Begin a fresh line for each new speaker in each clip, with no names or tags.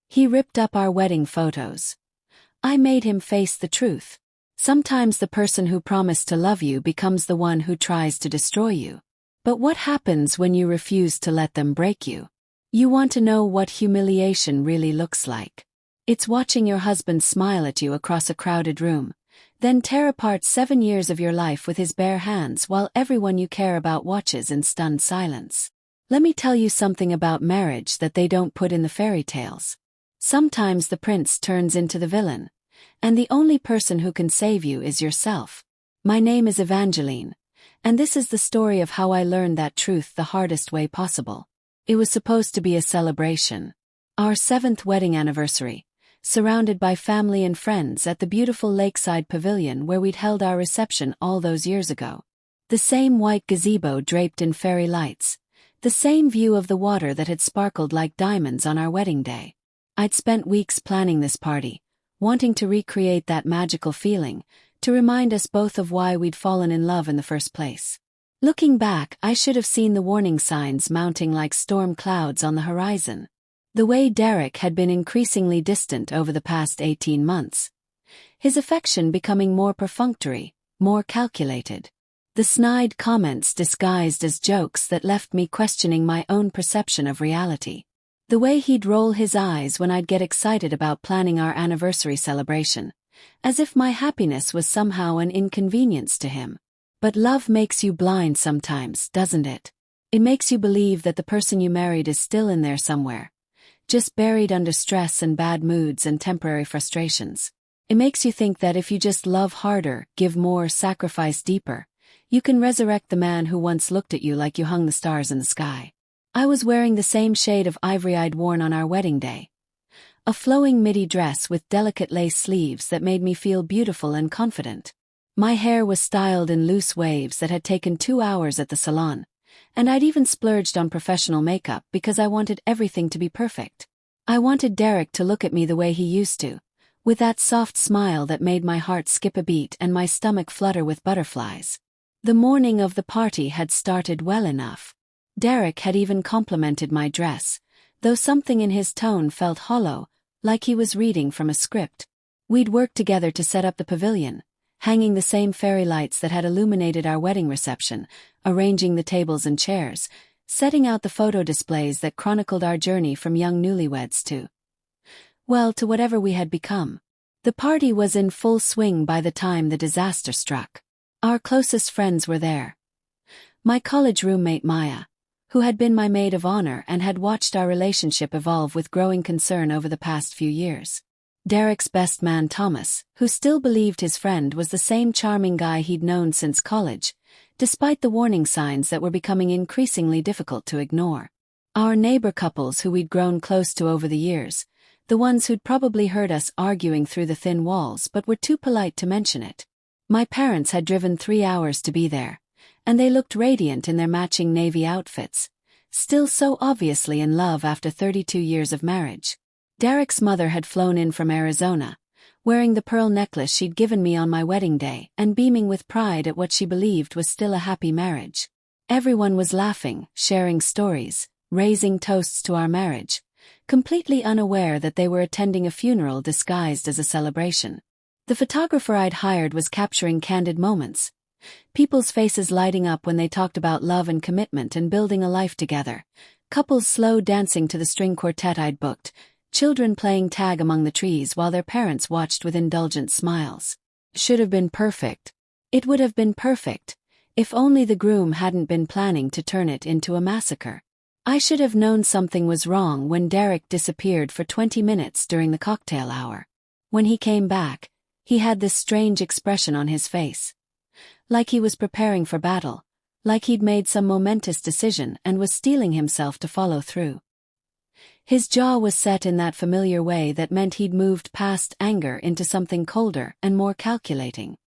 He ripped up our wedding photos. I made him face the truth. Sometimes the person who promised to love you becomes the one who tries to destroy you. But what happens when you refuse to let them break you? You want to know what humiliation really looks like. It's watching your husband smile at you across a crowded room, then tear apart 7 years of your life with his bare hands while everyone you care about watches in stunned silence. Let me tell you something about marriage that they don't put in the fairy tales. Sometimes the prince turns into the villain, and the only person who can save you is yourself. My name is Evangeline, and this is the story of how I learned that truth the hardest way possible. It was supposed to be a celebration. Our 7th wedding anniversary, surrounded by family and friends at the beautiful lakeside pavilion where we'd held our reception all those years ago. The same white gazebo draped in fairy lights, the same view of the water that had sparkled like diamonds on our wedding day. I'd spent weeks planning this party, wanting to recreate that magical feeling, to remind us both of why we'd fallen in love in the first place. Looking back, I should have seen the warning signs mounting like storm clouds on the horizon. The way Derek had been increasingly distant over the past 18 months. His affection becoming more perfunctory, more calculated. The snide comments disguised as jokes that left me questioning my own perception of reality. The way he'd roll his eyes when I'd get excited about planning our anniversary celebration, as if my happiness was somehow an inconvenience to him. But love makes you blind sometimes, doesn't it? It makes you believe that the person you married is still in there somewhere, just buried under stress and bad moods and temporary frustrations. It makes you think that if you just love harder, give more, sacrifice deeper, you can resurrect the man who once looked at you like you hung the stars in the sky. I was wearing the same shade of ivory I'd worn on our wedding day. A flowing midi dress with delicate lace sleeves that made me feel beautiful and confident. My hair was styled in loose waves that had taken 2 hours at the salon, and I'd even splurged on professional makeup because I wanted everything to be perfect. I wanted Derek to look at me the way he used to, with that soft smile that made my heart skip a beat and my stomach flutter with butterflies. The morning of the party had started well enough. Derek had even complimented my dress, though something in his tone felt hollow, like he was reading from a script. We'd worked together to set up the pavilion, hanging the same fairy lights that had illuminated our wedding reception, arranging the tables and chairs, setting out the photo displays that chronicled our journey from young newlyweds to whatever we had become. The party was in full swing by the time the disaster struck. Our closest friends were there. My college roommate Maya, who had been my maid of honor and had watched our relationship evolve with growing concern over the past few years. Derek's best man Thomas, who still believed his friend was the same charming guy he'd known since college, despite the warning signs that were becoming increasingly difficult to ignore. Our neighbor couples who we'd grown close to over the years, the ones who'd probably heard us arguing through the thin walls but were too polite to mention it. My parents had driven 3 hours to be there, and they looked radiant in their matching navy outfits, still so obviously in love after 32 years of marriage. Derek's mother had flown in from Arizona, wearing the pearl necklace she'd given me on my wedding day and beaming with pride at what she believed was still a happy marriage. Everyone was laughing, sharing stories, raising toasts to our marriage, completely unaware that they were attending a funeral disguised as a celebration. The photographer I'd hired was capturing candid moments, people's faces lighting up when they talked about love and commitment and building a life together, couples slow dancing to the string quartet I'd booked, children playing tag among the trees while their parents watched with indulgent smiles. Should have been perfect. It would have been perfect, if only the groom hadn't been planning to turn it into a massacre. I should have known something was wrong when Derek disappeared for 20 minutes during the cocktail hour. When he came back, he had this strange expression on his face. Like he was preparing for battle, like he'd made some momentous decision and was steeling himself to follow through. His jaw was set in that familiar way that meant he'd moved past anger into something colder and more calculating.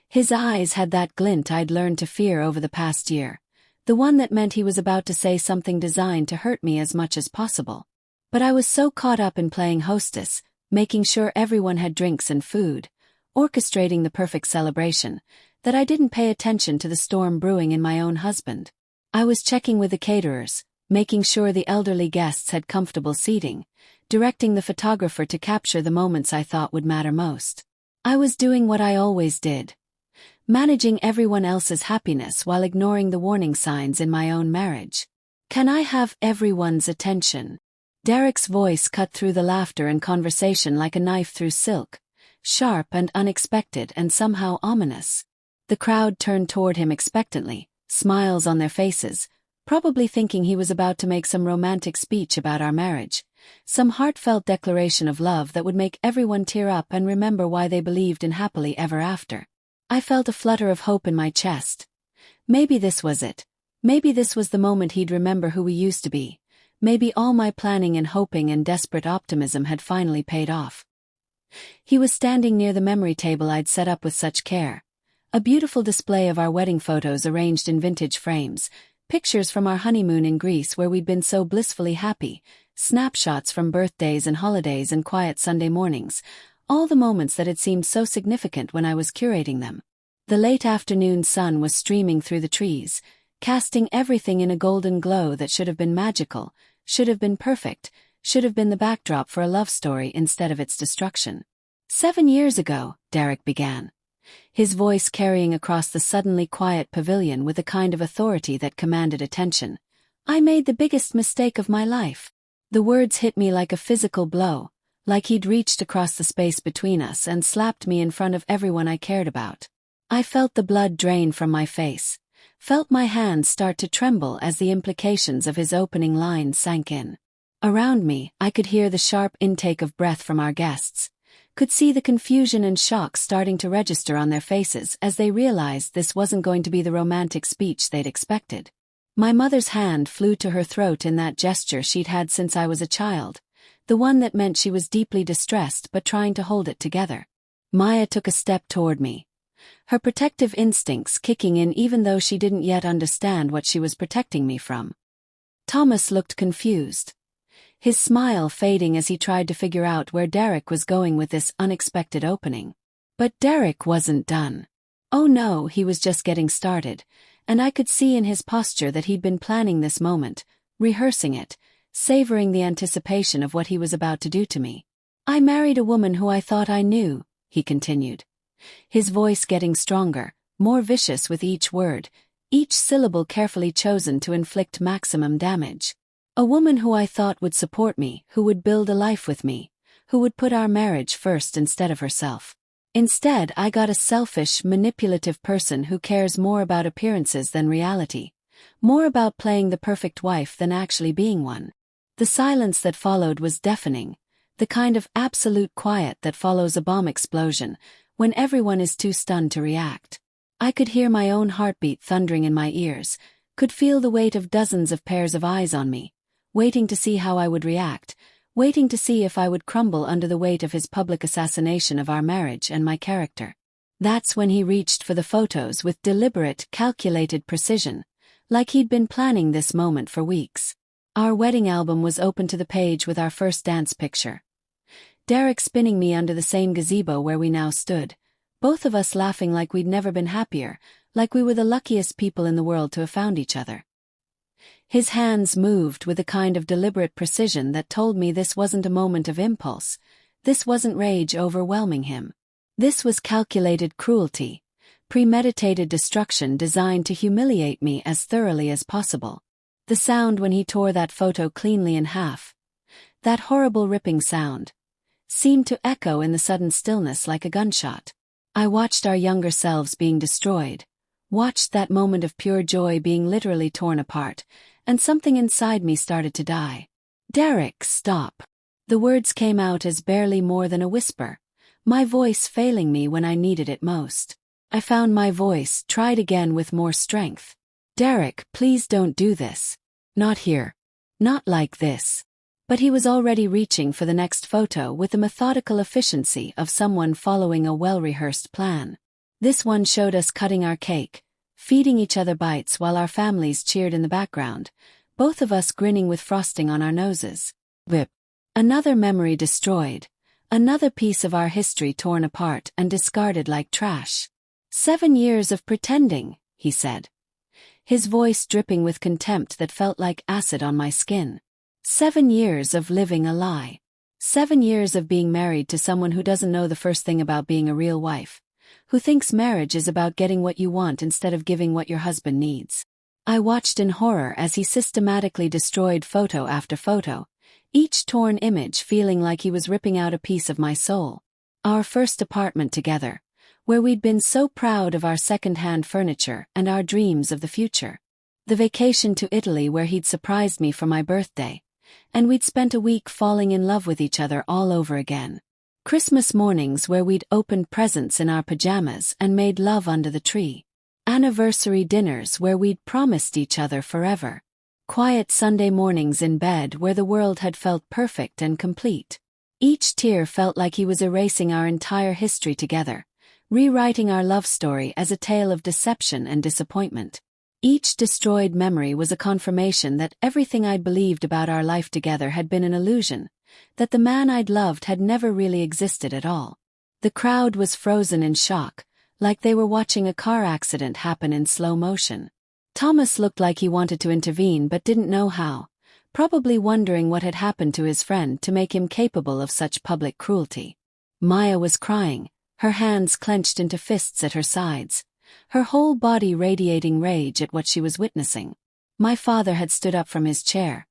His eyes had that glint I'd learned to fear over the past year, the one that meant he was about to say something designed to hurt me as much as possible. But I was so caught up in playing hostess, making sure everyone had drinks and food, orchestrating the perfect celebration, that I didn't pay attention to the storm brewing in my own husband. I was checking with the caterers, making sure the elderly guests had comfortable seating, directing the photographer to capture the moments I thought would matter most. I was doing what I always did, managing everyone else's happiness while ignoring the warning signs in my own marriage. "Can I have everyone's attention?" Derek's voice cut through the laughter and conversation like a knife through silk, sharp and unexpected and somehow ominous. The crowd turned toward him expectantly, smiles on their faces, probably thinking he was about to make some romantic speech about our marriage, some heartfelt declaration of love that would make everyone tear up and remember why they believed in happily ever after. I felt a flutter of hope in my chest. Maybe this was it. Maybe this was the moment he'd remember who we used to be. Maybe all my planning and hoping and desperate optimism had finally paid off. He was standing near the memory table I'd set up with such care. A beautiful display of our wedding photos arranged in vintage frames, pictures from our honeymoon in Greece where we'd been so blissfully happy, snapshots from birthdays and holidays and quiet Sunday mornings, all the moments that had seemed so significant when I was curating them. The late afternoon sun was streaming through the trees, casting everything in a golden glow that should have been magical, should have been perfect, should have been the backdrop for a love story instead of its destruction. 7 years ago, Derek began, his voice carrying across the suddenly quiet pavilion with a kind of authority that commanded attention. "I made the biggest mistake of my life." The words hit me like a physical blow, like he'd reached across the space between us and slapped me in front of everyone I cared about. I felt the blood drain from my face, felt my hands start to tremble as the implications of his opening line sank in. Around me, I could hear the sharp intake of breath from our guests, could see the confusion and shock starting to register on their faces as they realized this wasn't going to be the romantic speech they'd expected. My mother's hand flew to her throat in that gesture she'd had since I was a child, the one that meant she was deeply distressed but trying to hold it together. Maya took a step toward me, her protective instincts kicking in even though she didn't yet understand what she was protecting me from. Thomas looked confused, his smile fading as he tried to figure out where Derek was going with this unexpected opening. But Derek wasn't done. Oh no, he was just getting started, and I could see in his posture that he'd been planning this moment, rehearsing it, savoring the anticipation of what he was about to do to me. "I married a woman who I thought I knew," he continued, his voice getting stronger, more vicious with each word, each syllable carefully chosen to inflict maximum damage. "A woman who I thought would support me, who would build a life with me, who would put our marriage first instead of herself. Instead, I got a selfish, manipulative person who cares more about appearances than reality, more about playing the perfect wife than actually being one." The silence that followed was deafening, the kind of absolute quiet that follows a bomb explosion, when everyone is too stunned to react. I could hear my own heartbeat thundering in my ears, could feel the weight of dozens of pairs of eyes on me, waiting to see how I would react, waiting to see if I would crumble under the weight of his public assassination of our marriage and my character. That's when he reached for the photos with deliberate, calculated precision, like he'd been planning this moment for weeks. Our wedding album was open to the page with our first dance picture. Derek spinning me under the same gazebo where we now stood, both of us laughing like we'd never been happier, like we were the luckiest people in the world to have found each other. His hands moved with a kind of deliberate precision that told me this wasn't a moment of impulse, this wasn't rage overwhelming him. This was calculated cruelty, premeditated destruction designed to humiliate me as thoroughly as possible. The sound when he tore that photo cleanly in half, that horrible ripping sound, seemed to echo in the sudden stillness like a gunshot. I watched our younger selves being destroyed, watched that moment of pure joy being literally torn apart, and something inside me started to die. "Derek, stop." The words came out as barely more than a whisper, my voice failing me when I needed it most. I found my voice, tried again with more strength. "Derek, please don't do this. Not here. Not like this." But he was already reaching for the next photo with the methodical efficiency of someone following a well-rehearsed plan. This one showed us cutting our cake, feeding each other bites while our families cheered in the background, both of us grinning with frosting on our noses. Whip. Another memory destroyed, another piece of our history torn apart and discarded like trash. 7 years of pretending, he said, his voice dripping with contempt that felt like acid on my skin. 7 years of living a lie. 7 years of being married to someone who doesn't know the first thing about being a real wife, who thinks marriage is about getting what you want instead of giving what your husband needs. I watched in horror as he systematically destroyed photo after photo, each torn image feeling like he was ripping out a piece of my soul. Our first apartment together, where we'd been so proud of our second-hand furniture and our dreams of the future. The vacation to Italy where he'd surprised me for my birthday, and we'd spent a week falling in love with each other all over again. Christmas mornings where we'd opened presents in our pajamas and made love under the tree. Anniversary dinners where we'd promised each other forever. Quiet Sunday mornings in bed where the world had felt perfect and complete. Each tear felt like he was erasing our entire history together, rewriting our love story as a tale of deception and disappointment. Each destroyed memory was a confirmation that everything I'd believed about our life together had been an illusion, that the man I'd loved had never really existed at all. The crowd was frozen in shock, like they were watching a car accident happen in slow motion. Thomas looked like he wanted to intervene but didn't know how, probably wondering what had happened to his friend to make him capable of such public cruelty. Maya was crying, her hands clenched into fists at her sides, her whole body radiating rage at what she was witnessing. My father had stood up from his chair,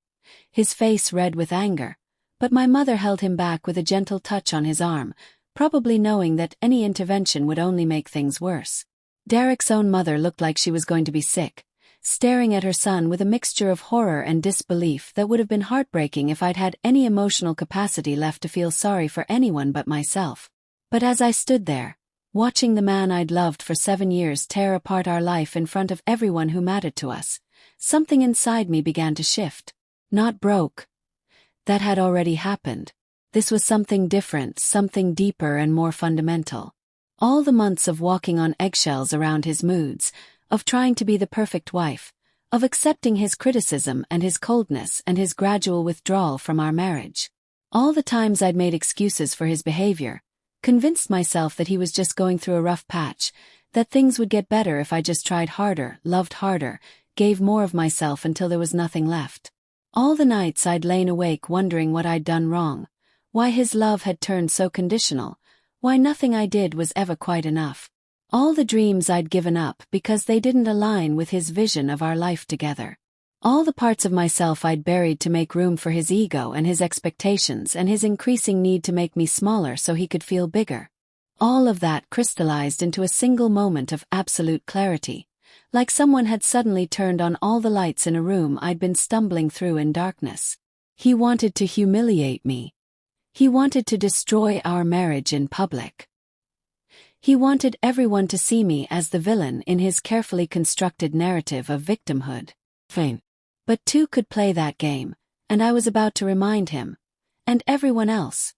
his face red with anger, but my mother held him back with a gentle touch on his arm, probably knowing that any intervention would only make things worse. Derek's own mother looked like she was going to be sick, staring at her son with a mixture of horror and disbelief that would have been heartbreaking if I'd had any emotional capacity left to feel sorry for anyone but myself. But as I stood there, watching the man I'd loved for 7 years tear apart our life in front of everyone who mattered to us, something inside me began to shift. Not broke. That had already happened. This was something different, something deeper and more fundamental. All the months of walking on eggshells around his moods, of trying to be the perfect wife, of accepting his criticism and his coldness and his gradual withdrawal from our marriage. All the times I'd made excuses for his behavior, convinced myself that he was just going through a rough patch, that things would get better if I just tried harder, loved harder, gave more of myself until there was nothing left. All the nights I'd lain awake wondering what I'd done wrong, why his love had turned so conditional, why nothing I did was ever quite enough. All the dreams I'd given up because they didn't align with his vision of our life together. All the parts of myself I'd buried to make room for his ego and his expectations and his increasing need to make me smaller so he could feel bigger. All of that crystallized into a single moment of absolute clarity, like someone had suddenly turned on all the lights in a room I'd been stumbling through in darkness. He wanted to humiliate me. He wanted to destroy our marriage in public. He wanted everyone to see me as the villain in his carefully constructed narrative of victimhood. Fine. But two could play that game, and I was about to remind him, and everyone else,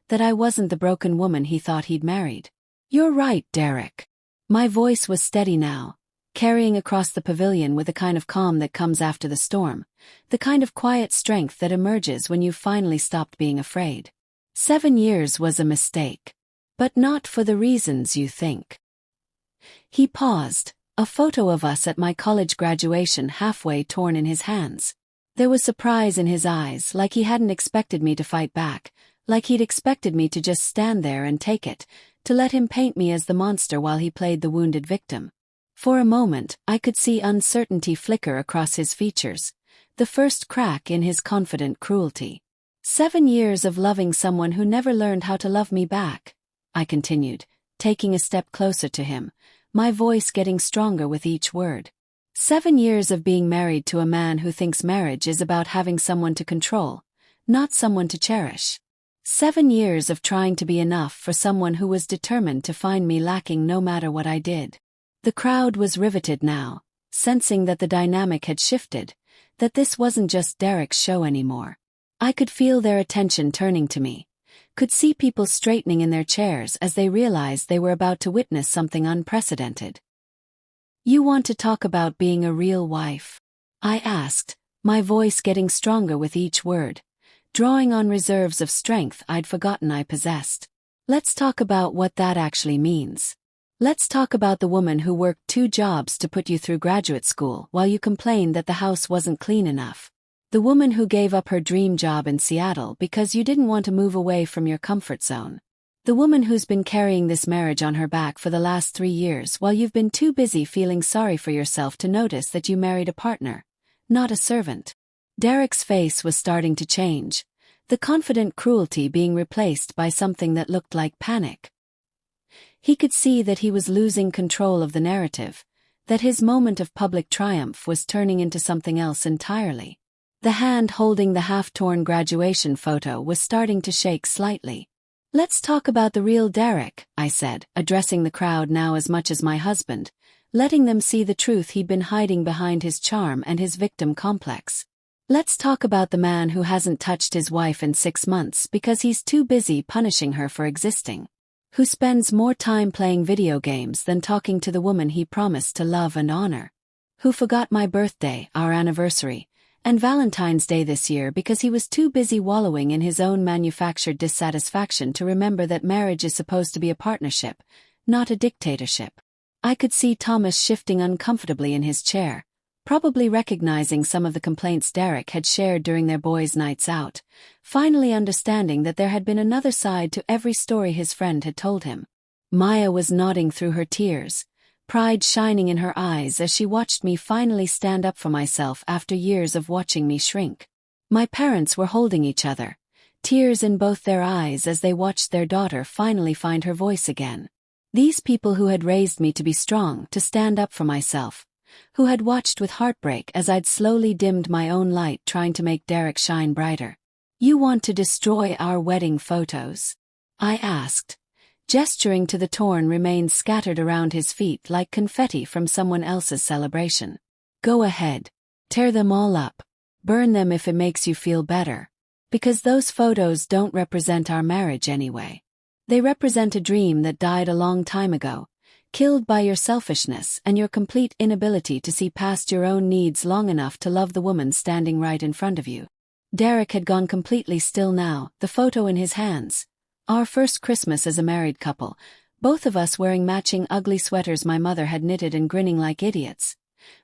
that I wasn't the broken woman he thought he'd married. You're right, Derek. My voice was steady now, carrying across the pavilion with the kind of calm that comes after the storm, the kind of quiet strength that emerges when you've finally stopped being afraid. 7 years was a mistake. But not for the reasons you think. He paused, a photo of us at my college graduation halfway torn in his hands. There was surprise in his eyes, like he hadn't expected me to fight back, like he'd expected me to just stand there and take it, to let him paint me as the monster while he played the wounded victim. For a moment, I could see uncertainty flicker across his features, the first crack in his confident cruelty. 7 years of loving someone who never learned how to love me back, I continued, taking a step closer to him, my voice getting stronger with each word. 7 years of being married to a man who thinks marriage is about having someone to control, not someone to cherish. 7 years of trying to be enough for someone who was determined to find me lacking no matter what I did. The crowd was riveted now, sensing that the dynamic had shifted, that this wasn't just Derek's show anymore. I could feel their attention turning to me, could see people straightening in their chairs as they realized they were about to witness something unprecedented. You want to talk about being a real wife? I asked, my voice getting stronger with each word, drawing on reserves of strength I'd forgotten I possessed. Let's talk about what that actually means. Let's talk about the woman who worked 2 jobs to put you through graduate school while you complained that the house wasn't clean enough. The The woman who gave up her dream job in Seattle because you didn't want to move away from your comfort zone. The woman who's been carrying this marriage on her back for the last 3 years while you've been too busy feeling sorry for yourself to notice that you married a partner, not a servant. Derek's face was starting to change, the confident cruelty being replaced by something that looked like panic. He could see that he was losing control of the narrative, that his moment of public triumph was turning into something else entirely. The hand holding the half-torn graduation photo was starting to shake slightly. "Let's talk about the real Derek," I said, addressing the crowd now as much as my husband, letting them see the truth he'd been hiding behind his charm and his victim complex. "Let's talk about the man who hasn't touched his wife in 6 months because he's too busy punishing her for existing. Who spends more time playing video games than talking to the woman he promised to love and honor. Who forgot my birthday, our anniversary, and Valentine's Day this year because he was too busy wallowing in his own manufactured dissatisfaction to remember that marriage is supposed to be a partnership, not a dictatorship." I could see Thomas shifting uncomfortably in his chair, probably recognizing some of the complaints Derek had shared during their boys' nights out, finally understanding that there had been another side to every story his friend had told him. Maya was nodding through her tears, pride shining in her eyes as she watched me finally stand up for myself after years of watching me shrink. My parents were holding each other, tears in both their eyes as they watched their daughter finally find her voice again. These people who had raised me to be strong, to stand up for myself, who had watched with heartbreak as I'd slowly dimmed my own light trying to make Derek shine brighter. "You want to destroy our wedding photos?" I asked, gesturing to the torn remains scattered around his feet like confetti from someone else's celebration. "Go ahead. Tear them all up. Burn them if it makes you feel better. Because those photos don't represent our marriage anyway. They represent a dream that died a long time ago, killed by your selfishness and your complete inability to see past your own needs long enough to love the woman standing right in front of you." Derek had gone completely still now, the photo in his hands. Our first Christmas as a married couple, both of us wearing matching ugly sweaters my mother had knitted and grinning like idiots,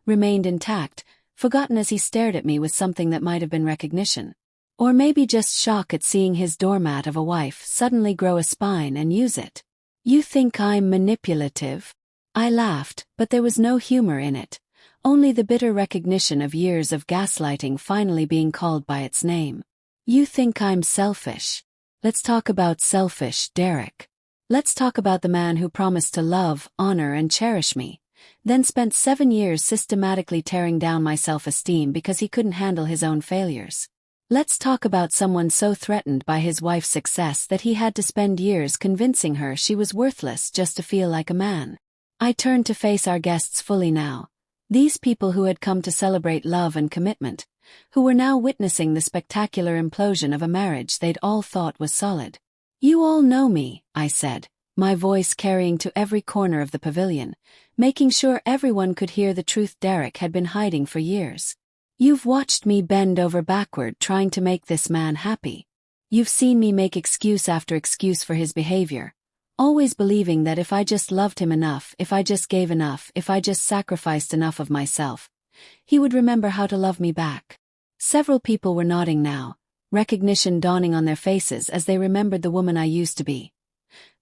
remained intact, forgotten as he stared at me with something that might have been recognition. Or maybe just shock at seeing his doormat of a wife suddenly grow a spine and use it. "You think I'm manipulative?" I laughed, but there was no humor in it, only the bitter recognition of years of gaslighting finally being called by its name. "You think I'm selfish? Let's talk about selfish, Derek. Let's talk about the man who promised to love, honor and cherish me, then spent 7 years systematically tearing down my self-esteem because he couldn't handle his own failures. Let's talk about someone so threatened by his wife's success that he had to spend years convincing her she was worthless just to feel like a man." I turned to face our guests fully now. These people who had come to celebrate love and commitment, who were now witnessing the spectacular implosion of a marriage they'd all thought was solid. "You all know me," I said, my voice carrying to every corner of the pavilion, making sure everyone could hear the truth Derek had been hiding for years. "You've watched me bend over backward trying to make this man happy. You've seen me make excuse after excuse for his behavior, always believing that if I just loved him enough, if I just gave enough, if I just sacrificed enough of myself, he would remember how to love me back." Several people were nodding now, recognition dawning on their faces as they remembered the woman I used to be.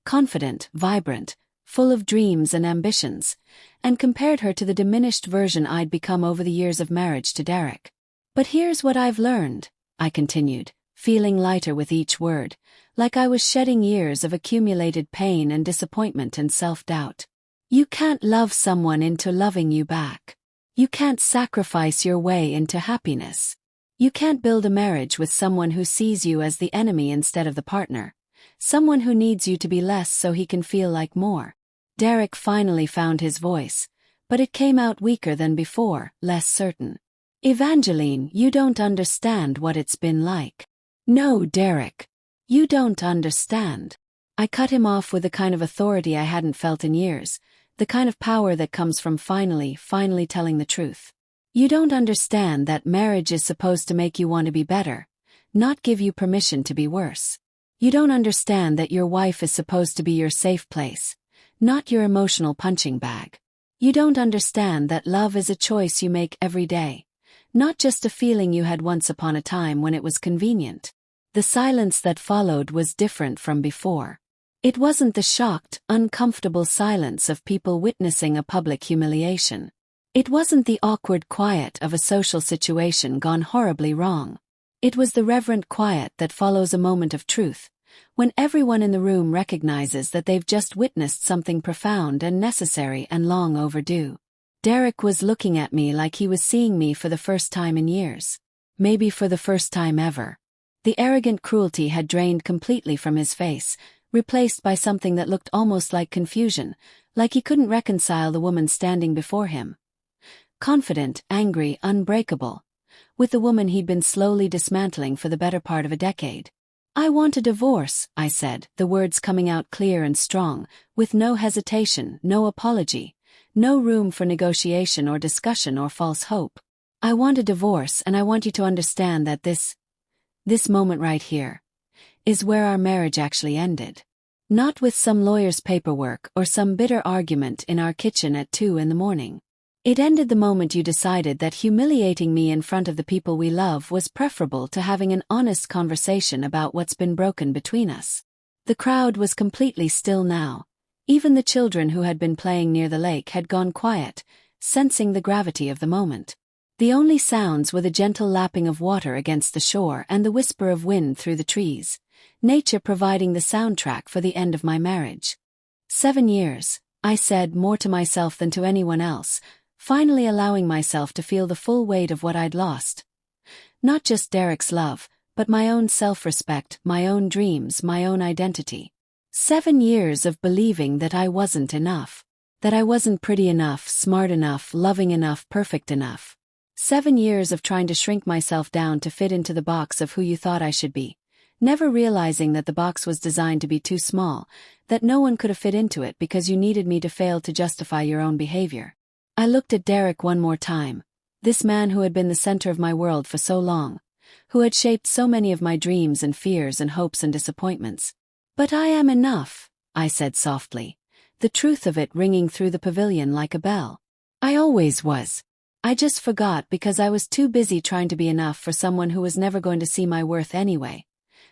Confident, vibrant, full of dreams and ambitions, and compared her to the diminished version I'd become over the years of marriage to Derek. "But here's what I've learned," I continued, feeling lighter with each word, like I was shedding years of accumulated pain and disappointment and self-doubt. "You can't love someone into loving you back. You can't sacrifice your way into happiness. You can't build a marriage with someone who sees you as the enemy instead of the partner, someone who needs you to be less so he can feel like more." Derek finally found his voice, but it came out weaker than before, less certain. "Evangeline, you don't understand what it's been like." "No, Derek. You don't understand." I cut him off with the kind of authority I hadn't felt in years, the kind of power that comes from finally telling the truth. "You don't understand that marriage is supposed to make you want to be better, not give you permission to be worse. You don't understand that your wife is supposed to be your safe place, not your emotional punching bag. You don't understand that love is a choice you make every day, Not just a feeling you had once upon a time when it was convenient. The silence that followed was different from before. It wasn't the shocked, uncomfortable silence of people witnessing a public humiliation. It wasn't the awkward quiet of a social situation gone horribly wrong. It was the reverent quiet that follows a moment of truth, when everyone in the room recognizes that they've just witnessed something profound and necessary and long overdue. Derek was looking at me like he was seeing me for the first time in years. Maybe for the first time ever. The arrogant cruelty had drained completely from his face, replaced by something that looked almost like confusion, like he couldn't reconcile the woman standing before him. Confident, angry, unbreakable. With the woman he'd been slowly dismantling for the better part of a decade. "I want a divorce," I said, the words coming out clear and strong, with no hesitation, no apology, no room for negotiation or discussion or false hope. "I want a divorce, and I want you to understand that this moment right here is where our marriage actually ended. Not with some lawyer's paperwork or some bitter argument in our kitchen at 2 in the morning. It ended the moment you decided that humiliating me in front of the people we love was preferable to having an honest conversation about what's been broken between us." The crowd was completely still now. Even the children who had been playing near the lake had gone quiet, sensing the gravity of the moment. The only sounds were the gentle lapping of water against the shore and the whisper of wind through the trees, nature providing the soundtrack for the end of my marriage. 7 years, I said, more to myself than to anyone else, finally allowing myself to feel the full weight of what I'd lost. Not just Derek's love, but my own self-respect, my own dreams, my own identity. 7 years of believing that I wasn't enough. That I wasn't pretty enough, smart enough, loving enough, perfect enough. 7 years of trying to shrink myself down to fit into the box of who you thought I should be. Never realizing that the box was designed to be too small, that no one could have fit into it because you needed me to fail to justify your own behavior. I looked at Derek one more time, this man who had been the center of my world for so long, who had shaped so many of my dreams and fears and hopes and disappointments. "But I am enough," I said softly, the truth of it ringing through the pavilion like a bell. I always was. I just forgot because I was too busy trying to be enough for someone who was never going to see my worth anyway.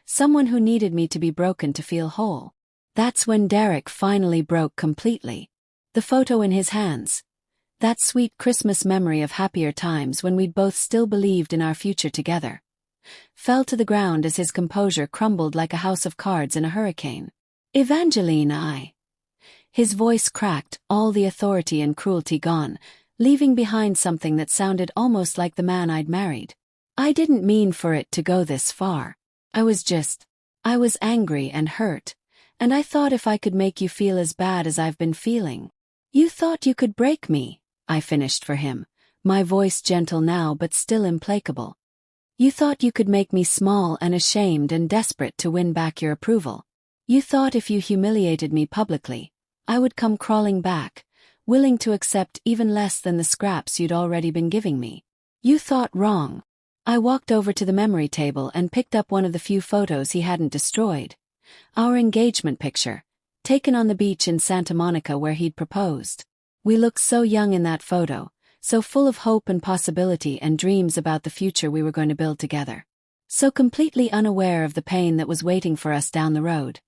Someone who needed me to be broken to feel whole. That's when Derek finally broke completely. The photo in his hands. That sweet Christmas memory of happier times when we'd both still believed in our future together. Fell to the ground as his composure crumbled like a house of cards in a hurricane. "Evangeline, His voice cracked, all the authority and cruelty gone, leaving behind something that sounded almost like the man I'd married. "I didn't mean for it to go this far. I was angry and hurt, and I thought if I could make you feel as bad as I've been feeling. You thought you could break me," I finished for him, my voice gentle now but still implacable. "You thought you could make me small and ashamed and desperate to win back your approval. You thought if you humiliated me publicly, I would come crawling back, willing to accept even less than the scraps you'd already been giving me. You thought wrong." I walked over to the memory table and picked up one of the few photos he hadn't destroyed. Our engagement picture, taken on the beach in Santa Monica where he'd proposed. We looked so young in that photo, so full of hope and possibility and dreams about the future we were going to build together. So completely unaware of the pain that was waiting for us down the road.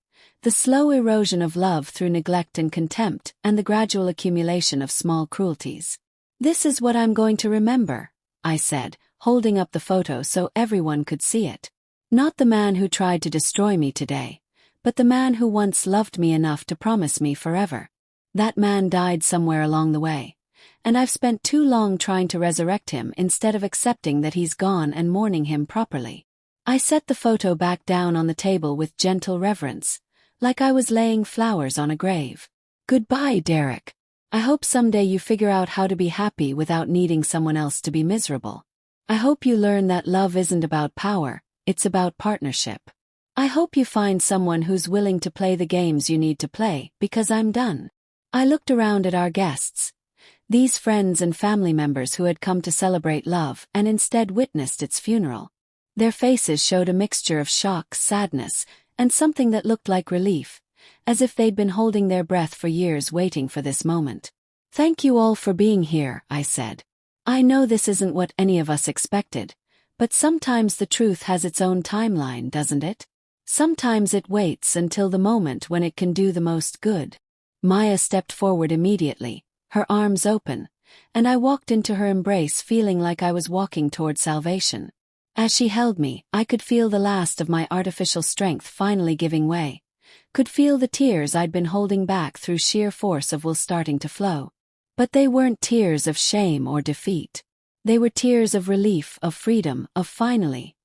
The slow erosion of love through neglect and contempt, and the gradual accumulation of small cruelties. "This is what I'm going to remember," I said, holding up the photo so everyone could see it. "Not the man who tried to destroy me today, but the man who once loved me enough to promise me forever. That man died somewhere along the way, and I've spent too long trying to resurrect him instead of accepting that he's gone and mourning him properly." I set the photo back down on the table with gentle reverence, like I was laying flowers on a grave. "Goodbye, Derek. I hope someday you figure out how to be happy without needing someone else to be miserable. I hope you learn that love isn't about power, it's about partnership. I hope you find someone who's willing to play the games you need to play, because I'm done." I looked around at our guests. These friends and family members who had come to celebrate love and instead witnessed its funeral. Their faces showed a mixture of shock, sadness, and something that looked like relief, as if they'd been holding their breath for years waiting for this moment. "Thank you all for being here," I said. I know this isn't what any of us expected, but sometimes the truth has its own timeline, doesn't it? Sometimes it waits until the moment when it can do the most good. Maya stepped forward immediately, her arms open, and I walked into her embrace feeling like I was walking toward salvation. As she held me, I could feel the last of my artificial strength finally giving way. Could feel the tears I'd been holding back through sheer force of will starting to flow. But they weren't tears of shame or defeat. They were tears of relief, of freedom, of finally,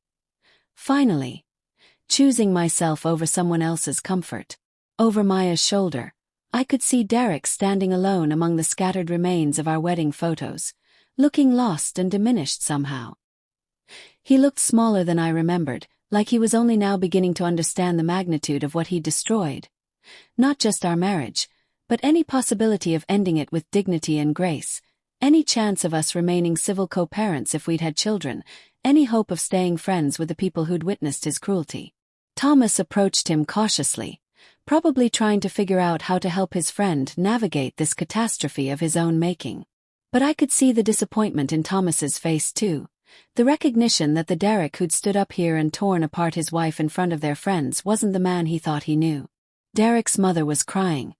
choosing myself over someone else's comfort. Over Maya's shoulder, I could see Derek standing alone among the scattered remains of our wedding photos, looking lost and diminished somehow. He looked smaller than I remembered, like he was only now beginning to understand the magnitude of what he'd destroyed. Not just our marriage, but any possibility of ending it with dignity and grace, any chance of us remaining civil co-parents if we'd had children, any hope of staying friends with the people who'd witnessed his cruelty. Thomas approached him cautiously, probably trying to figure out how to help his friend navigate this catastrophe of his own making. But I could see the disappointment in Thomas's face too, the recognition that the Derek who'd stood up here and torn apart his wife in front of their friends wasn't the man he thought he knew. Derek's mother was crying,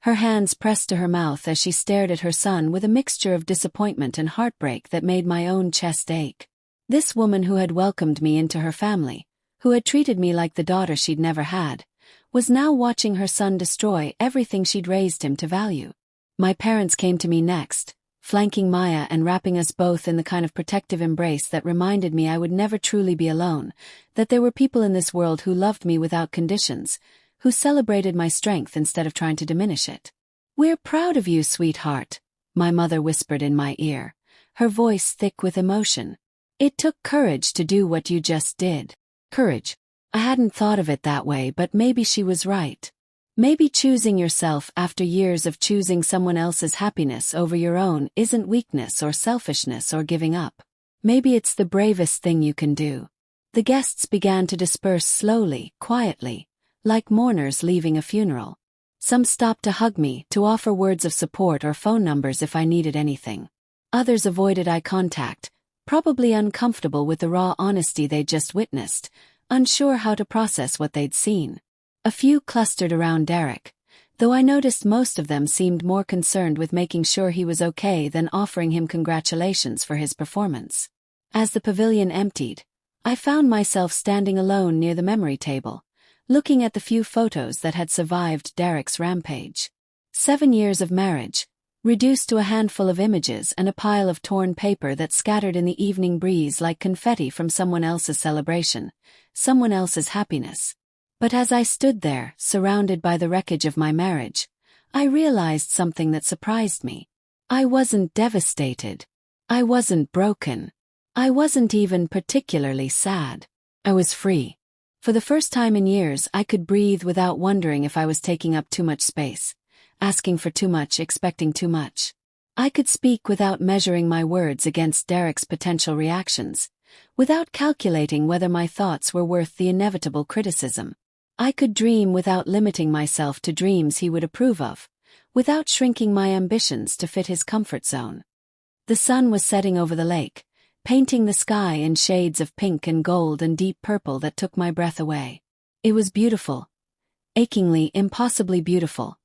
her hands pressed to her mouth as she stared at her son with a mixture of disappointment and heartbreak that made my own chest ache. This woman who had welcomed me into her family, who had treated me like the daughter she'd never had, was now watching her son destroy everything she'd raised him to value. My parents came to me next, flanking Maya and wrapping us both in the kind of protective embrace that reminded me I would never truly be alone, that there were people in this world who loved me without conditions, who celebrated my strength instead of trying to diminish it. "We're proud of you, sweetheart," my mother whispered in my ear, her voice thick with emotion. "It took courage to do what you just did." Courage. I hadn't thought of it that way, but maybe she was right. Maybe choosing yourself after years of choosing someone else's happiness over your own isn't weakness or selfishness or giving up. Maybe it's the bravest thing you can do. The guests began to disperse slowly, quietly, like mourners leaving a funeral. Some stopped to hug me, to offer words of support or phone numbers if I needed anything. Others avoided eye contact, probably uncomfortable with the raw honesty they'd just witnessed, unsure how to process what they'd seen. A few clustered around Derek, though I noticed most of them seemed more concerned with making sure he was okay than offering him congratulations for his performance. As the pavilion emptied, I found myself standing alone near the memory table, looking at the few photos that had survived Derek's rampage. 7 years of marriage, reduced to a handful of images and a pile of torn paper that scattered in the evening breeze like confetti from someone else's celebration, someone else's happiness. But as I stood there, surrounded by the wreckage of my marriage, I realized something that surprised me. I wasn't devastated. I wasn't broken. I wasn't even particularly sad. I was free. For the first time in years, I could breathe without wondering if I was taking up too much space, asking for too much, expecting too much. I could speak without measuring my words against Derek's potential reactions, without calculating whether my thoughts were worth the inevitable criticism. I could dream without limiting myself to dreams he would approve of, without shrinking my ambitions to fit his comfort zone. The sun was setting over the lake, painting the sky in shades of pink and gold and deep purple that took my breath away. It was beautiful. Achingly, impossibly beautiful.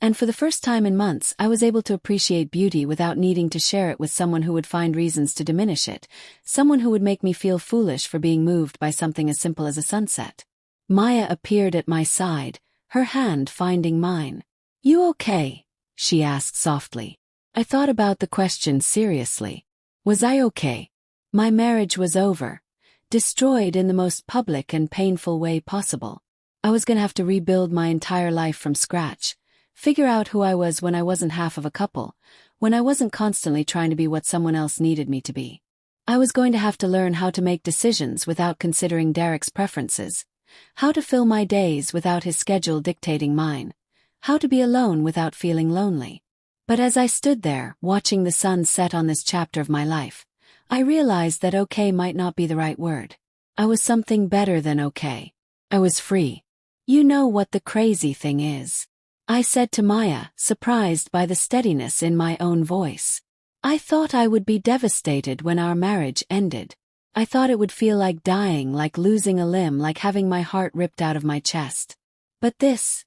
And for the first time in months, I was able to appreciate beauty without needing to share it with someone who would find reasons to diminish it, someone who would make me feel foolish for being moved by something as simple as a sunset. Maya appeared at my side, her hand finding mine. "You okay?" she asked softly. I thought about the question seriously. Was I okay? My marriage was over, destroyed in the most public and painful way possible. I was going to have to rebuild my entire life from scratch. Figure out who I was when I wasn't half of a couple, when I wasn't constantly trying to be what someone else needed me to be. I was going to have to learn how to make decisions without considering Derek's preferences, how to fill my days without his schedule dictating mine, how to be alone without feeling lonely. But as I stood there, watching the sun set on this chapter of my life, I realized that okay might not be the right word. I was something better than okay. I was free. "You know what the crazy thing is?" I said to Maya, surprised by the steadiness in my own voice. I thought I would be devastated when our marriage ended. I thought it would feel like dying, like losing a limb, like having my heart ripped out of my chest. But this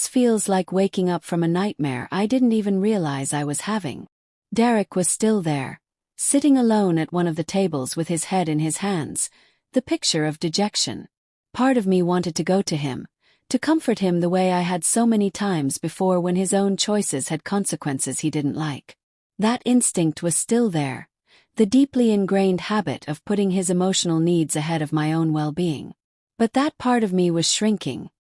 feels like waking up from a nightmare I didn't even realize I was having. Derek was still there, sitting alone at one of the tables with his head in his hands, the picture of dejection. Part of me wanted to go to him, to comfort him the way I had so many times before when his own choices had consequences he didn't like. That instinct was still there, the deeply ingrained habit of putting his emotional needs ahead of my own well-being. But that part of me was shrinking,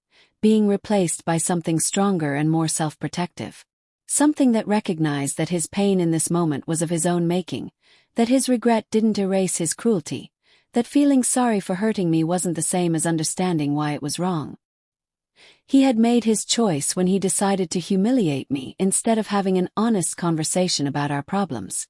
being replaced by something stronger and more self-protective. Something that recognized that his pain in this moment was of his own making, that his regret didn't erase his cruelty, that feeling sorry for hurting me wasn't the same as understanding why it was wrong. He had made his choice when he decided to humiliate me instead of having an honest conversation about our problems.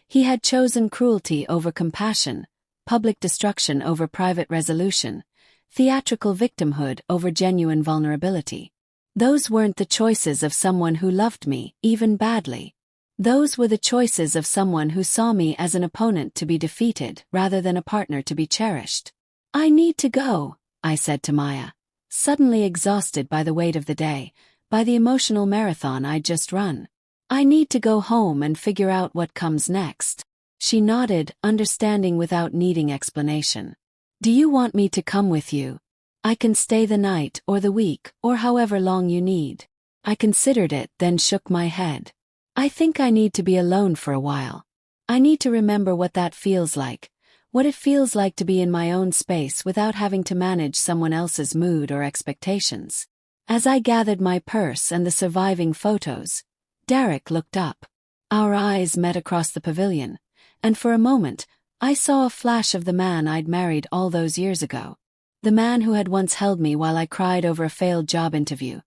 He had chosen cruelty over compassion, public destruction over private resolution, theatrical victimhood over genuine vulnerability. Those weren't the choices of someone who loved me, even badly. Those were the choices of someone who saw me as an opponent to be defeated rather than a partner to be cherished. "I need to go," I said to Maya, suddenly exhausted by the weight of the day, by the emotional marathon I'd just run. "I need to go home and figure out what comes next." She nodded, understanding without needing explanation. "Do you want me to come with you? I can stay the night or the week or however long you need." I considered it, then shook my head. "I think I need to be alone for a while. I need to remember what that feels like, what it feels like to be in my own space without having to manage someone else's mood or expectations." As I gathered my purse and the surviving photos, Derek looked up. Our eyes met across the pavilion, and for a moment, I saw a flash of the man I'd married all those years ago. The man who had once held me while I cried over a failed job interview,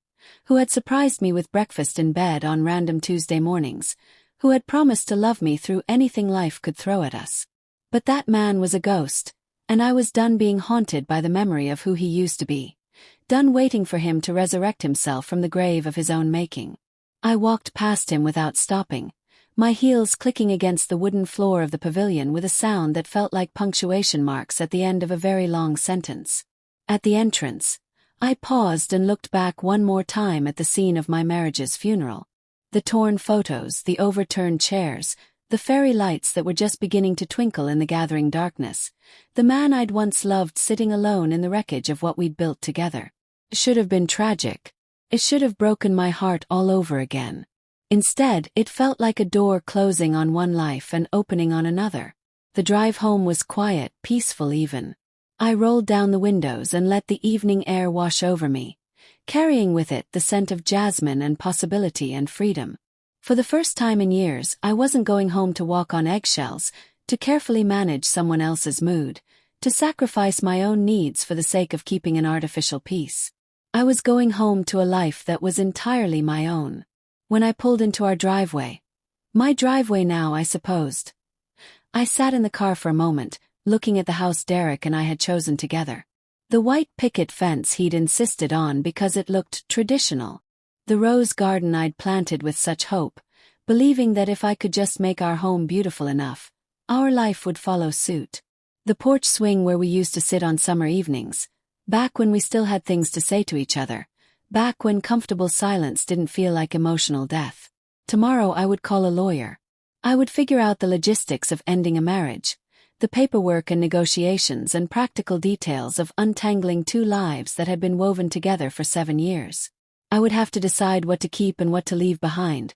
who had surprised me with breakfast in bed on random Tuesday mornings, who had promised to love me through anything life could throw at us. But that man was a ghost, and I was done being haunted by the memory of who he used to be, done waiting for him to resurrect himself from the grave of his own making. I walked past him without stopping, my heels clicking against the wooden floor of the pavilion with a sound that felt like punctuation marks at the end of a very long sentence. At the entrance, I paused and looked back one more time at the scene of my marriage's funeral. The torn photos, the overturned chairs, the fairy lights that were just beginning to twinkle in the gathering darkness, the man I'd once loved sitting alone in the wreckage of what we'd built together. It should have been tragic. It should have broken my heart all over again. Instead, it felt like a door closing on one life and opening on another. The drive home was quiet, peaceful even. I rolled down the windows and let the evening air wash over me, carrying with it the scent of jasmine and possibility and freedom. For the first time in years, I wasn't going home to walk on eggshells, to carefully manage someone else's mood, to sacrifice my own needs for the sake of keeping an artificial peace. I was going home to a life that was entirely my own. When I pulled into our driveway, my driveway now, I supposed, I sat in the car for a moment, looking at the house Derek and I had chosen together. The white picket fence he'd insisted on because it looked traditional. The rose garden I'd planted with such hope, believing that if I could just make our home beautiful enough, our life would follow suit. The porch swing where we used to sit on summer evenings, back when we still had things to say to each other, back when comfortable silence didn't feel like emotional death. Tomorrow I would call a lawyer. I would figure out the logistics of ending a marriage, the paperwork and negotiations and practical details of untangling two lives that had been woven together for 7 years. I would have to decide what to keep and what to leave behind,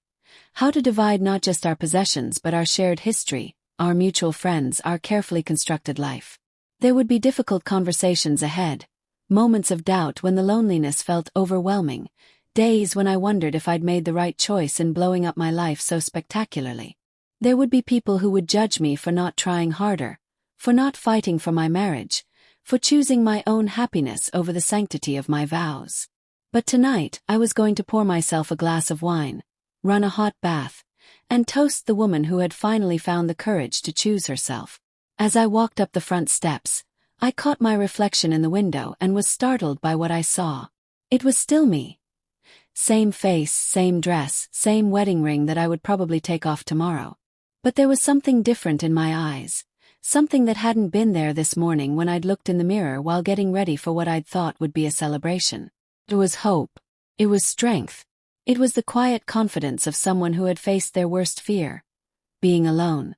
how to divide not just our possessions but our shared history, our mutual friends, our carefully constructed life. There would be difficult conversations ahead, moments of doubt when the loneliness felt overwhelming, days when I wondered if I'd made the right choice in blowing up my life so spectacularly. There would be people who would judge me for not trying harder, for not fighting for my marriage, for choosing my own happiness over the sanctity of my vows. But tonight I was going to pour myself a glass of wine, run a hot bath, and toast the woman who had finally found the courage to choose herself. As I walked up the front steps, I caught my reflection in the window and was startled by what I saw. It was still me. Same face, same dress, same wedding ring that I would probably take off tomorrow. But there was something different in my eyes. Something that hadn't been there this morning when I'd looked in the mirror while getting ready for what I'd thought would be a celebration. It was hope. It was strength. It was the quiet confidence of someone who had faced their worst fear, being alone,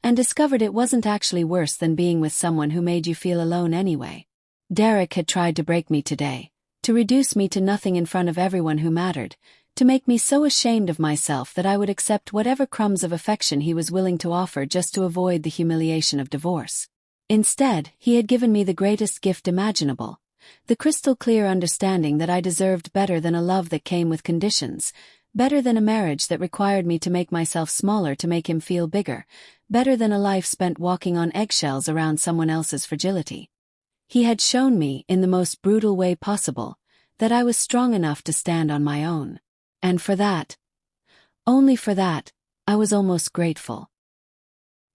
and discovered it wasn't actually worse than being with someone who made you feel alone anyway. Derek had tried to break me today, to reduce me to nothing in front of everyone who mattered, to make me so ashamed of myself that I would accept whatever crumbs of affection he was willing to offer just to avoid the humiliation of divorce. Instead, he had given me the greatest gift imaginable, the crystal clear understanding that I deserved better than a love that came with conditions, better than a marriage that required me to make myself smaller to make him feel bigger, better than a life spent walking on eggshells around someone else's fragility. He had shown me, in the most brutal way possible, that I was strong enough to stand on my own. And for that, only for that, I was almost grateful.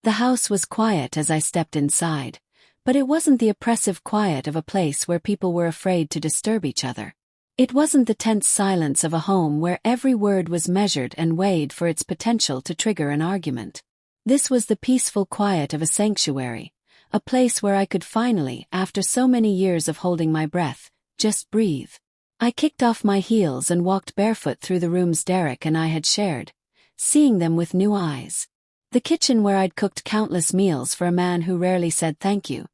The house was quiet as I stepped inside, but it wasn't the oppressive quiet of a place where people were afraid to disturb each other. It wasn't the tense silence of a home where every word was measured and weighed for its potential to trigger an argument. This was the peaceful quiet of a sanctuary, a place where I could finally, after so many years of holding my breath, just breathe. I kicked off my heels and walked barefoot through the rooms Derek and I had shared, seeing them with new eyes. The kitchen where I'd cooked countless meals for a man who rarely said thank you,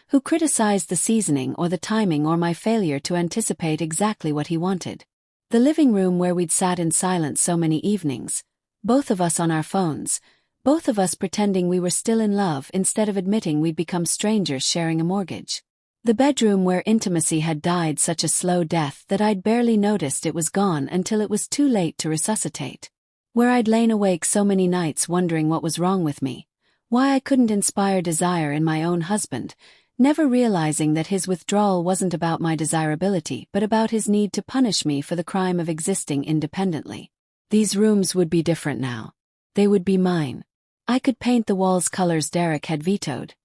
who criticized the seasoning or the timing or my failure to anticipate exactly what he wanted. The living room where we'd sat in silence so many evenings, both of us on our phones, both of us pretending we were still in love instead of admitting we'd become strangers sharing a mortgage. The bedroom where intimacy had died such a slow death that I'd barely noticed it was gone until it was too late to resuscitate. Where I'd lain awake so many nights wondering what was wrong with me, why I couldn't inspire desire in my own husband, never realizing that his withdrawal wasn't about my desirability but about his need to punish me for the crime of existing independently. These rooms would be different now. They would be mine. I could paint the walls colors Derek had vetoed,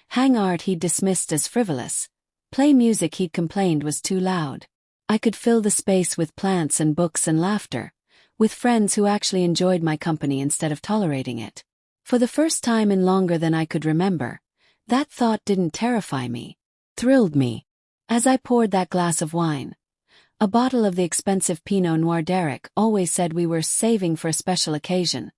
hang art he'd dismissed as frivolous, play music he'd complained was too loud. I could fill the space with plants and books and laughter, with friends who actually enjoyed my company instead of tolerating it. For the first time in longer than I could remember, that thought didn't terrify me, thrilled me. As I poured that glass of wine, a bottle of the expensive Pinot Noir Derek always said we were saving for a special occasion,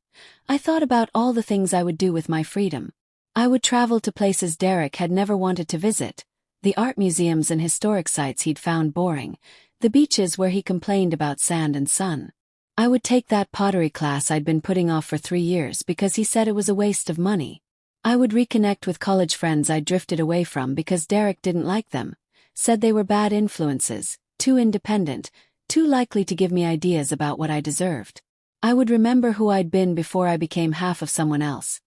I thought about all the things I would do with my freedom. I would travel to places Derek had never wanted to visit, the art museums and historic sites he'd found boring, the beaches where he complained about sand and sun. I would take that pottery class I'd been putting off for 3 years because he said it was a waste of money. I would reconnect with college friends I'd drifted away from because Derek didn't like them, said they were bad influences, too independent, too likely to give me ideas about what I deserved. I would remember who I'd been before I became half of someone else,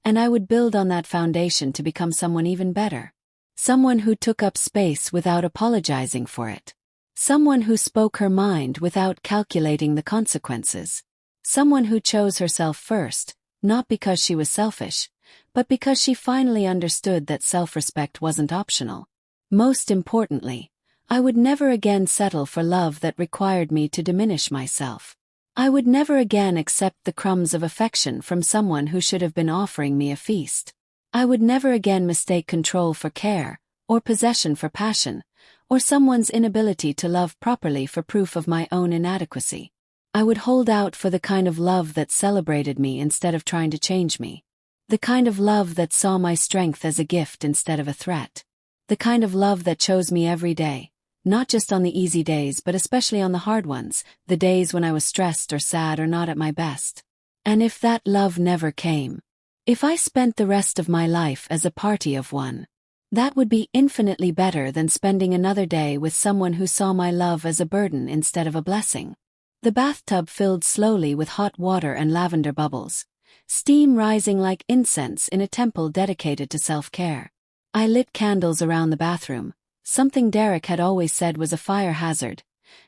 and I would build on that foundation to become someone even better. Someone who took up space without apologizing for it. Someone who spoke her mind without calculating the consequences. Someone who chose herself first, not because she was selfish, but because she finally understood that self-respect wasn't optional. Most importantly, I would never again settle for love that required me to diminish myself. I would never again accept the crumbs of affection from someone who should have been offering me a feast. I would never again mistake control for care, or possession for passion, or someone's inability to love properly for proof of my own inadequacy. I would hold out for the kind of love that celebrated me instead of trying to change me. The kind of love that saw my strength as a gift instead of a threat. The kind of love that chose me every day. Not just on the easy days but especially on the hard ones, the days when I was stressed or sad or not at my best. And if that love never came, if I spent the rest of my life as a party of one, that would be infinitely better than spending another day with someone who saw my love as a burden instead of a blessing. The bathtub filled slowly with hot water and lavender bubbles, steam rising like incense in a temple dedicated to self-care. I lit candles around the bathroom, something Derek had always said was a fire hazard,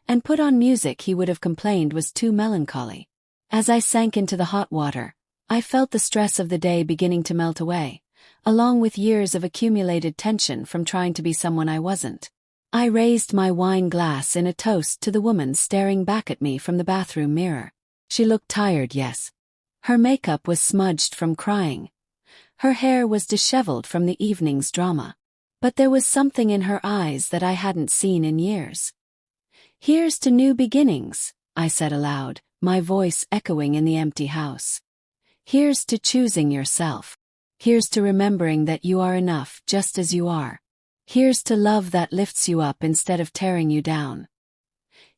and put on music he would have complained was too melancholy. As I sank into the hot water, I felt the stress of the day beginning to melt away, along with years of accumulated tension from trying to be someone I wasn't. I raised my wine glass in a toast to the woman staring back at me from the bathroom mirror. She looked tired, yes. Her makeup was smudged from crying. Her hair was disheveled from the evening's drama. But there was something in her eyes that I hadn't seen in years. "Here's to new beginnings," I said aloud, my voice echoing in the empty house. "Here's to choosing yourself. Here's to remembering that you are enough just as you are. Here's to love that lifts you up instead of tearing you down.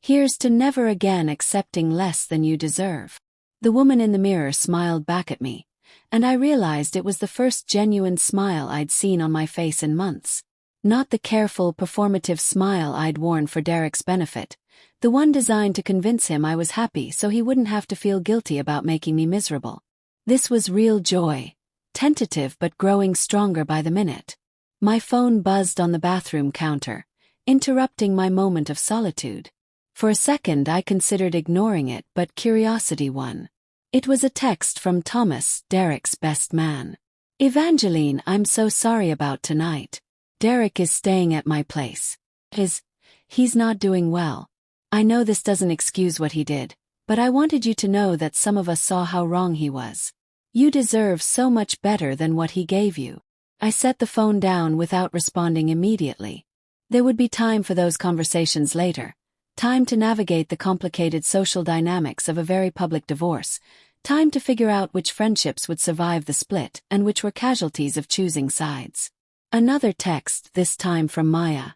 Here's to never again accepting less than you deserve." The woman in the mirror smiled back at me, and I realized it was the first genuine smile I'd seen on my face in months. Not the careful, performative smile I'd worn for Derek's benefit, the one designed to convince him I was happy so he wouldn't have to feel guilty about making me miserable. This was real joy, tentative but growing stronger by the minute. My phone buzzed on the bathroom counter, interrupting my moment of solitude. For a second I considered ignoring it, but curiosity won. It was a text from Thomas, Derek's best man. "Evangeline, I'm so sorry about tonight. Derek is staying at my place. He's not doing well. I know this doesn't excuse what he did, but I wanted you to know that some of us saw how wrong he was. You deserve so much better than what he gave you." I set the phone down without responding immediately. There would be time for those conversations later. Time to navigate the complicated social dynamics of a very public divorce. Time to figure out which friendships would survive the split and which were casualties of choosing sides. Another text, this time from Maya.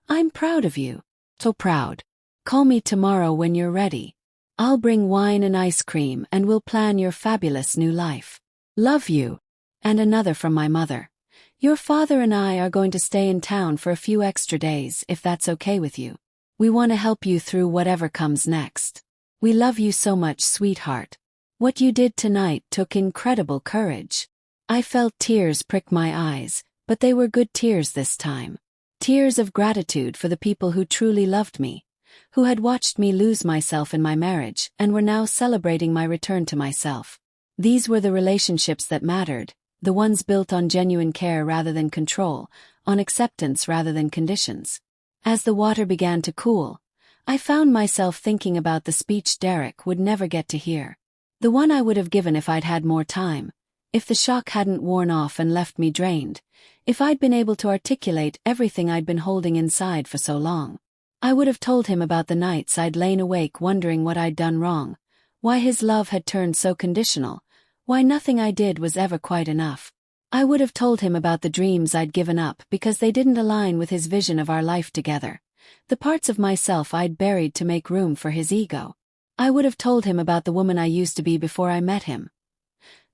"I'm proud of you. So proud. Call me tomorrow when you're ready. I'll bring wine and ice cream and we'll plan your fabulous new life. Love you." And another from my mother. "Your father and I are going to stay in town for a few extra days if that's okay with you. We want to help you through whatever comes next. We love you so much, sweetheart. What you did tonight took incredible courage." I felt tears prick my eyes, but they were good tears this time. Tears of gratitude for the people who truly loved me, who had watched me lose myself in my marriage and were now celebrating my return to myself. These were the relationships that mattered, the ones built on genuine care rather than control, on acceptance rather than conditions. As the water began to cool, I found myself thinking about the speech Derek would never get to hear. The one I would have given if I'd had more time, if the shock hadn't worn off and left me drained, if I'd been able to articulate everything I'd been holding inside for so long. I would have told him about the nights I'd lain awake wondering what I'd done wrong, why his love had turned so conditional, why nothing I did was ever quite enough. I would have told him about the dreams I'd given up because they didn't align with his vision of our life together, the parts of myself I'd buried to make room for his ego. I would have told him about the woman I used to be before I met him.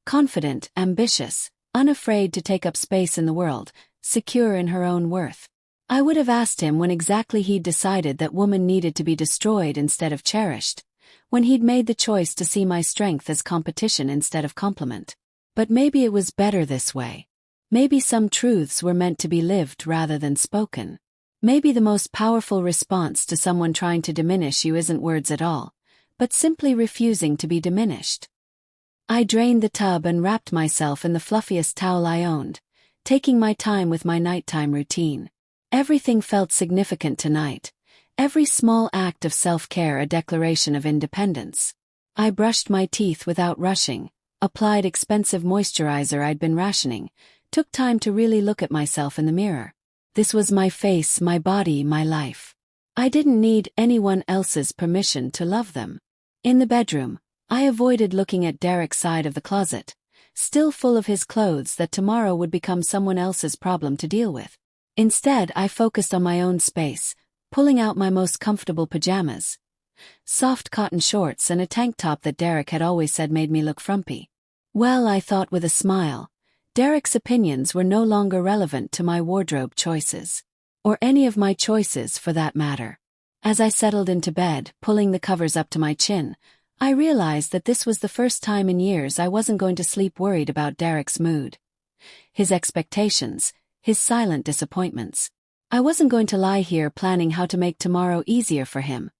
Confident, ambitious, unafraid to take up space in the world, secure in her own worth. I would have asked him when exactly he'd decided that woman needed to be destroyed instead of cherished, when he'd made the choice to see my strength as competition instead of compliment. But maybe it was better this way. Maybe some truths were meant to be lived rather than spoken. Maybe the most powerful response to someone trying to diminish you isn't words at all, but simply refusing to be diminished. I drained the tub and wrapped myself in the fluffiest towel I owned, taking my time with my nighttime routine. Everything felt significant tonight, every small act of self-care a declaration of independence. I brushed my teeth without rushing, applied expensive moisturizer I'd been rationing, took time to really look at myself in the mirror. This was my face, my body, my life. I didn't need anyone else's permission to love them. In the bedroom, I avoided looking at Derek's side of the closet, still full of his clothes that tomorrow would become someone else's problem to deal with. Instead, I focused on my own space, pulling out my most comfortable pajamas, soft cotton shorts and a tank top that Derek had always said made me look frumpy. Well, I thought with a smile, Derek's opinions were no longer relevant to my wardrobe choices. Or any of my choices for that matter. As I settled into bed, pulling the covers up to my chin, I realized that this was the first time in years I wasn't going to sleep worried about Derek's mood, his expectations, his silent disappointments. I wasn't going to lie here planning how to make tomorrow easier for him,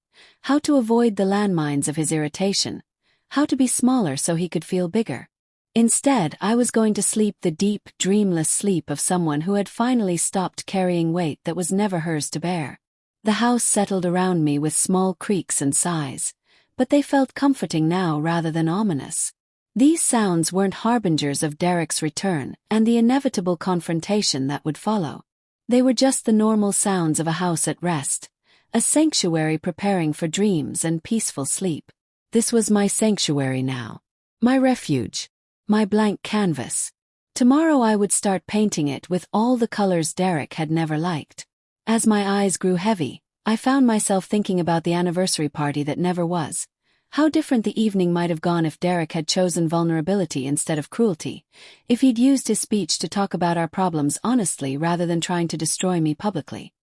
how to avoid the landmines of his irritation, how to be smaller so he could feel bigger. Instead, I was going to sleep the deep, dreamless sleep of someone who had finally stopped carrying weight that was never hers to bear. The house settled around me with small creaks and sighs, but they felt comforting now rather than ominous. These sounds weren't harbingers of Derek's return and the inevitable confrontation that would follow. They were just the normal sounds of a house at rest, a sanctuary preparing for dreams and peaceful sleep. This was my sanctuary now. My refuge. My blank canvas. Tomorrow I would start painting it with all the colors Derek had never liked. As my eyes grew heavy, I found myself thinking about the anniversary party that never was. How different the evening might have gone if Derek had chosen vulnerability instead of cruelty, if he'd used his speech to talk about our problems honestly rather than trying to destroy me publicly.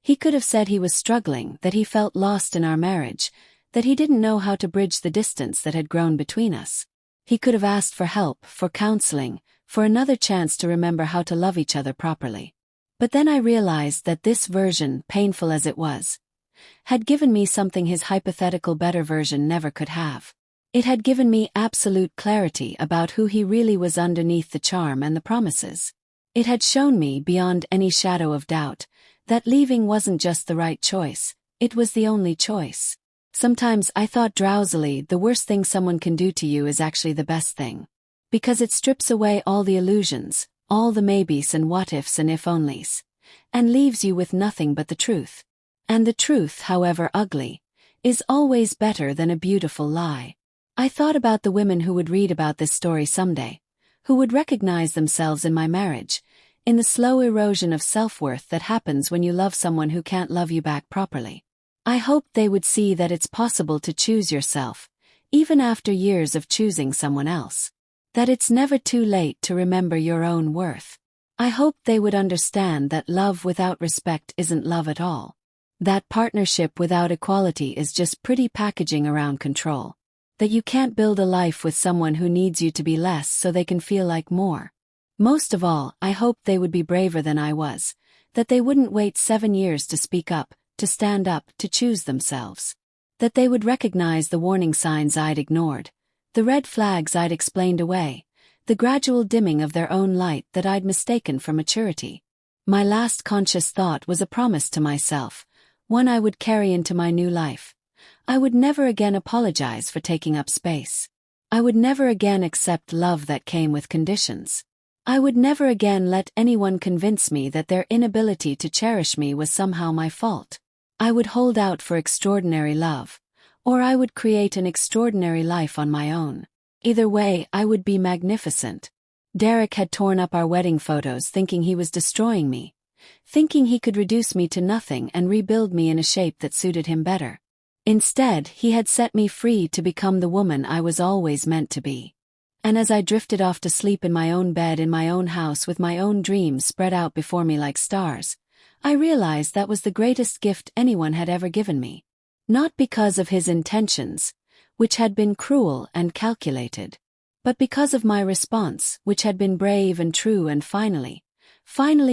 He could have said he was struggling, that he felt lost in our marriage, that he didn't know how to bridge the distance that had grown between us. He could have asked for help, for counseling, for another chance to remember how to love each other properly. But then I realized that this version, painful as it was, had given me something his hypothetical better version never could have. It had given me absolute clarity about who he really was underneath the charm and the promises. It had shown me, beyond any shadow of doubt, that leaving wasn't just the right choice, it was the only choice. Sometimes I thought drowsily the worst thing someone can do to you is actually the best thing. Because it strips away all the illusions, all the maybes and what-ifs and if-onlys, and leaves you with nothing but the truth. And the truth, however ugly, is always better than a beautiful lie. I thought about the women who would read about this story someday, who would recognize themselves in my marriage, in the slow erosion of self-worth that happens when you love someone who can't love you back properly. I hoped they would see that it's possible to choose yourself, even after years of choosing someone else. That it's never too late to remember your own worth. I hoped they would understand that love without respect isn't love at all. That partnership without equality is just pretty packaging around control. That you can't build a life with someone who needs you to be less so they can feel like more. Most of all, I hoped they would be braver than I was. That they wouldn't wait 7 years to speak up, to stand up, to choose themselves. That they would recognize the warning signs I'd ignored, the red flags I'd explained away, the gradual dimming of their own light that I'd mistaken for maturity. My last conscious thought was a promise to myself, one I would carry into my new life. I would never again apologize for taking up space. I would never again accept love that came with conditions. I would never again let anyone convince me that their inability to cherish me was somehow my fault. I would hold out for extraordinary love, or I would create an extraordinary life on my own. Either way, I would be magnificent. Derek had torn up our wedding photos thinking he was destroying me, thinking he could reduce me to nothing and rebuild me in a shape that suited him better. Instead, he had set me free to become the woman I was always meant to be. And as I drifted off to sleep in my own bed in my own house with my own dreams spread out before me like stars, I realized that was the greatest gift anyone had ever given me. Not because of his intentions, which had been cruel and calculated, but because of my response, which had been brave and true and finally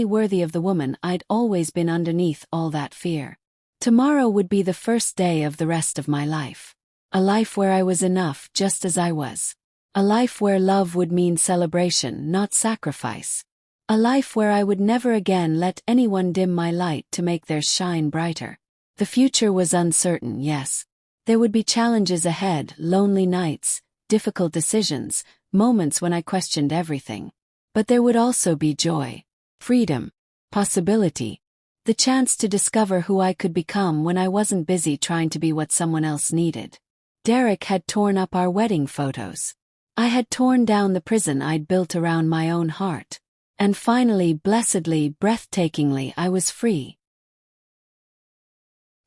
worthy of the woman I'd always been underneath all that fear. Tomorrow would be the first day of the rest of my life. A life where I was enough just as I was. A life where love would mean celebration, not sacrifice. A life where I would never again let anyone dim my light to make theirs shine brighter. The future was uncertain, yes. There would be challenges ahead, lonely nights, difficult decisions, moments when I questioned everything. But there would also be joy, freedom, possibility, the chance to discover who I could become when I wasn't busy trying to be what someone else needed. Derek had torn up our wedding photos. I had torn down the prison I'd built around my own heart. And finally, blessedly, breathtakingly, I was free.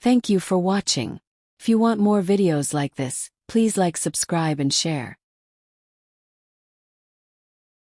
Thank you for watching. If you want more videos like this, please like, subscribe and share.